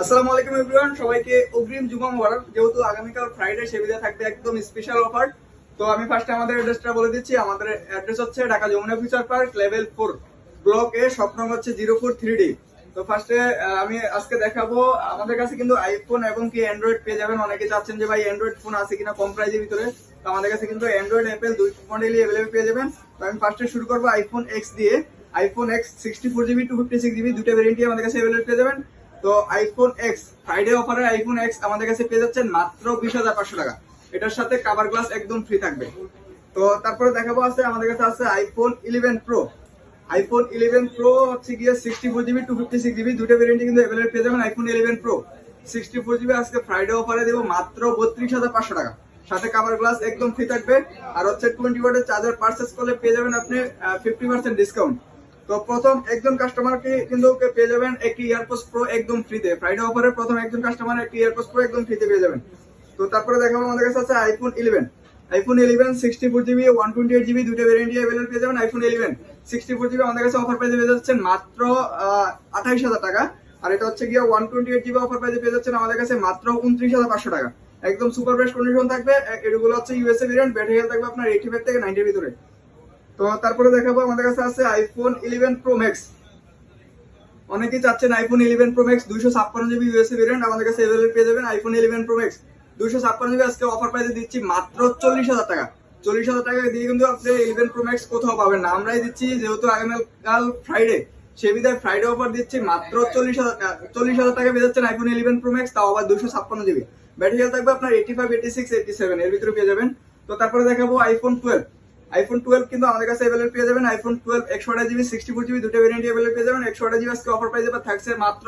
আসসালামু আলাইকুম এভরিওয়ান, সবাইকে অগ্রিম জুমা মোবারক। যেহেতু আগামীকাল ফ্রাইডে, সেবিধা থাকবে একদম স্পেশাল অফার। তো আমি ফার্স্টে আমাদের অ্যাড্রেসটা বলে দিচ্ছি। আমাদের অ্যাড্রেস হচ্ছে Dhaka Jamuna future park, level 4, block A, shop number হচ্ছে 043D। তো ফার্স্টে আমি আজকে দেখাবো। আমাদের কাছে কিন্তু আইফোন এবং কি অ্যান্ড্রয়েড পেয়ে যাবেন। অনেকে চাচ্ছেন যে ভাই অ্যান্ড্রয়েড ফোন আছে কিনা কম প্রাইজের ভিতরে। তো আমাদের কাছে কিন্তু অ্যান্ড্রয়েড অ্যাপেল দুই মডেলই অ্যাভেলেবল পেয়ে যাবেন। তো আমি ফার্স্টে শুরু করবো আইফোন এক্স দিয়ে। আইফোন এক্স 64GB 256GB দুটো ভেরিয়েন্টই আমাদের কাছে অ্যাভেলেবল পেয়ে যাবেন। তো আইফোন এক্স ফ্রাইডে অফারে আইফোন এক্স আমাদের কাছে পেয়ে যাচ্ছেন মাত্র 20,500 টাকা। এটার সাথে কভার গ্লাস একদম ফ্রি থাকবে। তো তারপরে দেখাবো আছে আমাদের কাছে আছে আইফোন 11 প্রো। আইফোন 11 প্রো হচ্ছে গিয়ে 64GB 256GB দুটো ভেরিয়েন্ট কিন্তু অ্যাভেলেবল পেয়ে যাবেন। আইফোন 11 প্রো 64GB আজকে ফ্রাইডে অফারে দেবো মাত্র 32,500 টাকা। সাথে কভার গ্লাস একদম ফ্রি থাকবে। আর হচ্ছে 20 ওয়াটের চার্জার পারচেজ করলে পেয়ে যাবেন আপনি 50% ডিসকাউন্ট। তো প্রথম একজন কাস্টমারকে কিন্তু পেয়ে যাবেন একটি ইয়ারপোস প্রো একদম ফ্রিতে। ফ্রাইডে অফারে প্রথম একজন কাস্টমার একটি ইয়ারপোস প্রো একদম ফ্রিতে পেয়ে যাবেন। তো তারপরে দেখাবো আমাদের কাছে আছে আইফোন 11। আইফোন 11 64GB 128GB দুটো ভেরিয়েন্টই अवेलेबल পেয়ে যাবেন। আইফোন 11 64GB আমাদের কাছে অফার প্রাইসে পেয়ে যাচ্ছেন মাত্র 28,000 টাকা। আর এটা হচ্ছে গিয়ে 128GB অফার প্রাইসে পেয়ে যাচ্ছেন আমাদের কাছে মাত্র 29,500 টাকা। একদম সুপার বেস্ট কন্ডিশন থাকবে। এগুলো হচ্ছে ইউএসএ ভেরিয়েন্ট, ব্যাটারি হেলথ থাকবে আপনার 85 থেকে 90 এর ভিতরে। তো তারপরে দেখাবো আমাদের কাছে আছে আইফোন 11 প্রো ম্যাক্স। অনেকেই চাচ্ছেন iPhone 11 pro max 256GB USA variant আমাদের কাছে अवेलेबल পেয়ে যাবেন। আইফোন 11 প্রো ম্যাক্স 256GB আজকে অফার প্রাইসে দিচ্ছি মাত্র 40,000 টাকা। 40,000 টাকা দিয়ে কিন্তু আপনি 11 প্রো ম্যাক্স কোথাও পাবেন না, আমরাই দিচ্ছি। যেহেতু আগামীকাল ফ্রাইডে, সেই বিধায় ফ্রাইডে অফার দিচ্ছি মাত্র 40,000 টাকা পেয়ে যাচ্ছেন আইফোন 11 প্রো ম্যাক্স, তাও আবার 256GB। ব্যাটারি হেলথ থাকবে আপনার 85, 86, 87 এর ভিতরে পেয়ে যাবেন। তো তারপরে দেখাবো আইফোন 12। আইফোন 12 কিন্তু আমাদের কাছে अवेलेबल পেয়ে যাবেন। আইফোন 12 128GB 64GB দুটো ভেরিয়েন্ট अवेलेबल পেয়ে যাবেন। 128GB আজকে অফার প্রাইসে থাকছে মাত্র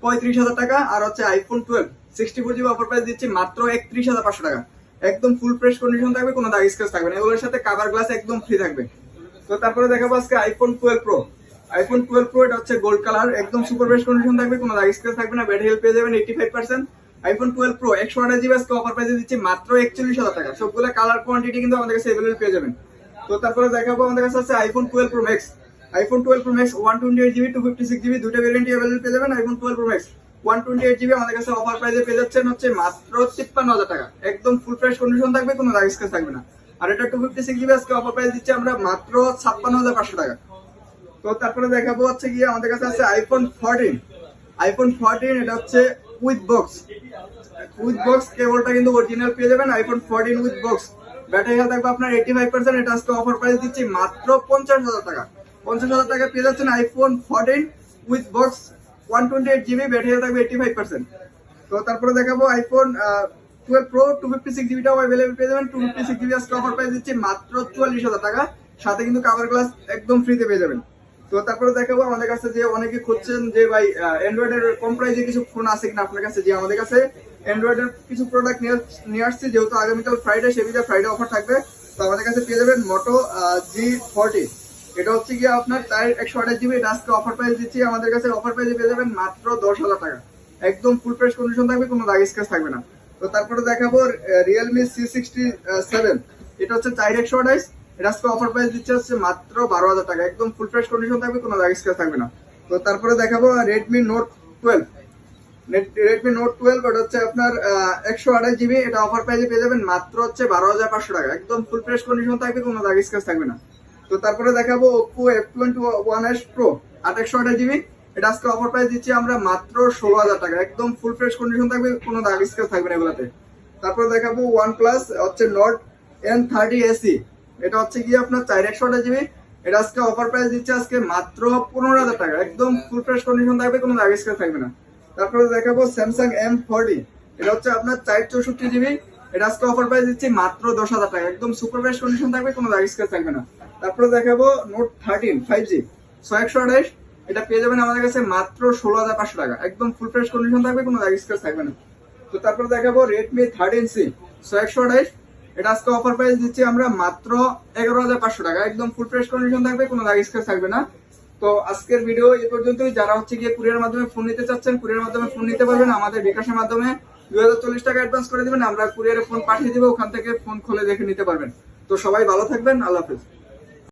35,000 টাকা। আর হচ্ছে আইফোন 12 64GB অফার প্রাইস দিচ্ছি মাত্র 31,500 টাকা। একদম ফুল ফ্রেশ কন্ডিশন থাকবে, কোনো দাগ স্ক্র্যাচ থাকবে না। এগুলোর সাথে কভার গ্লাস একদম ফ্রি থাকবে। তো তারপরে দেখাবো আজকে আইফোন 12 প্রো। আইফোন 12 প্রো এটা হচ্ছে গোল্ড কালার, একদম সুপার বেস্ট কন্ডিশন থাকবে, কোনো দাগ স্ক্র্যাচ থাকবে না। ব্যাটারি হেলথ পেয়ে যাবেন 85%। আইফোন 12 প্রো 128GB আজকে অফার প্রাইসে দিচ্ছি মাত্র 41,000 টাকা। সবগুলো কালার কোয়ান্টিটি কিন্তু আমাদের কাছে अवेलेबल পেয়ে যাবেন। তো তারপরে দেখাবো আমাদের কাছে আছে iPhone 12 pro max. IPhone 12 pro max 128GB 256GB দুটো ভেরিয়েন্টই अवेलेबल পেয়ে যাবেন। আইফোন 12 প্রো ম্যাক্স 128GB আমাদের কাছে অফার প্রাইসে পেয়ে যাচ্ছেন হচ্ছে মাত্র 53,000 টাকা। একদম ফুল ফ্রেশ কন্ডিশন থাকবে, কোনো দাগ স্ক্র্যাচ থাকবে না। আর এটা 256GB আজকে অফার প্রাইস দিচ্ছি আমরা মাত্র 56,500 টাকা। তো তারপরে দেখাবো হচ্ছে গিয়ে আমাদের কাছে আছে আইফোন 14। আইফোন 14 এটা হচ্ছে উইথ বক্স। উইথ বক্স কেবলটা কিন্তু অরিজিনাল পেয়ে যাবেন। IPhone 14 with box, battery health থাকবে আপনার 85%। এটা আজকে অফার প্রাইস দিচ্ছি মাত্র 50,000 টাকা। 50,000 টাকা পেয়ে যাচ্ছেন iPhone 14 with box 128GB, battery health থাকবে 85%। তো তারপরে দেখাবো আইফোন 12 প্রো 256GB টাও अवेलेबल পেয়ে যাবেন। 256GB আজকে অফার প্রাইস দিচ্ছি মাত্র 44,000 টাকা। সাথে কিন্তু কভার গ্লাস একদম ফ্রিতে পেয়ে যাবেন। তো তারপরে দেখাবো আমাদের কাছে যে অনেকে খুঁজছেন যে ভাই অ্যান্ড্রয়েডের কম প্রাইসে কিছু ফোন আছে কিনা আপনার কাছে, যে আমাদের কাছে অ্যান্ড্রয়েডের কিছু প্রোডাক্ট নিয়ে আসছি। যেহেতু আগামীকাল ফ্রাইডে, সেদিকে ফ্রাইডে অফার থাকবে। তো আমাদের কাছে পেয়ে যাবেন মোটো G40। এটা হচ্ছে গিয়ে আপনার তার 128GB, এটা আজকে অফার প্রাইস দিচ্ছি আমাদের কাছে। অফার প্রাইসে পেয়ে যাবেন মাত্র 10,000 টাকা। একদম ফুল ফ্রেশ কন্ডিশন থাকবে, কোনো দাগ স্ক্র্যাচ থাকবে না। তো তারপরে দেখাবো রিয়েলমি C67। এটা হচ্ছে 4128, এটা আজকে অফার প্রাইস দিচ্ছে হচ্ছে মাত্র 12,000 টাকা। একদম ফুল ফ্রেশ কন্ডিশন থাকবে, কোনো দাগ স্ক্র্যাচ থাকবে না। তো তারপরে দেখাবো রেডমি নোট 12। রেডমি নোট 12 এটা হচ্ছে আপনার 128GB, এটা অফার প্রাইসে পেয়ে যাবেন মাত্র হচ্ছে 12,500 টাকা। একদম ফুল ফ্রেশ কন্ডিশন থাকবে, কোনো দাগ স্ক্র্যাচ থাকবে না। তো তারপরে দেখাবো Oppo F21s Pro 828GB, এটা আজকে অফার প্রাইস দিচ্ছি আমরা মাত্র 16,000 টাকা। একদম ফুল ফ্রেশ কন্ডিশন থাকবে, কোনো দাগ স্ক্র্যাচ থাকবে না এগুলাতে। তারপরে দেখাবো OnePlus হচ্ছে Nord N30 SE। এটা হচ্ছে গিয়ে আপনার 4128GB, এটা আজকে অফার প্রাইস দিচ্ছে আজকে মাত্র 15,000 টাকা। একদম ফুল ফ্রেশ কন্ডিশন থাকবে, কোনো দাগ স্ক্র্যাচ থাকবে না। তারপরে দেখাবো Samsung M40। এটা হচ্ছে আপনার 464GB, এটা আজকে অফার প্রাইস দিচ্ছি মাত্র 10,000 টাকা। একদম সুপার ফ্রেশ কন্ডিশন থাকবে, কোনো দাগ স্ক্র্যাচ থাকবে না। তারপরে দেখাবো Note 13 5G 6128, এটা পেয়ে যাবেন আমাদের কাছে মাত্র 16,500 টাকা। একদম ফুল ফ্রেশ কন্ডিশন থাকবে, কোনো দাগ স্ক্র্যাচ থাকবে না। তো তারপরে দেখাবো Redmi 13C 6128, এটা আজকে অফার প্রাইস দিচ্ছি আমরা মাত্র 11,500 টাকা। একদম ফুল ফ্রেশ কন্ডিশন থাকবে, কোনো দাগ স্ক্র্যাচ থাকবে না। তো আজকের ভিডিও এই পর্যন্তই। যারা হচ্ছে গিয়ে কুরিয়ার মাধ্যমে ফোন নিতে চাচ্ছেন, কুরিয়ার মাধ্যমে ফোন নিতে পারবেন। আমাদের বিকাশের মাধ্যমে 2040 টাকা অ্যাডভান্স করে দিবেন, আমরা কুরিয়ারে ফোন পাঠিয়ে দিব, ওখান থেকে ফোন খুলে দেখে নিতে পারবেন। তো সবাই ভালো থাকবেন, আল্লাহ হাফেজ।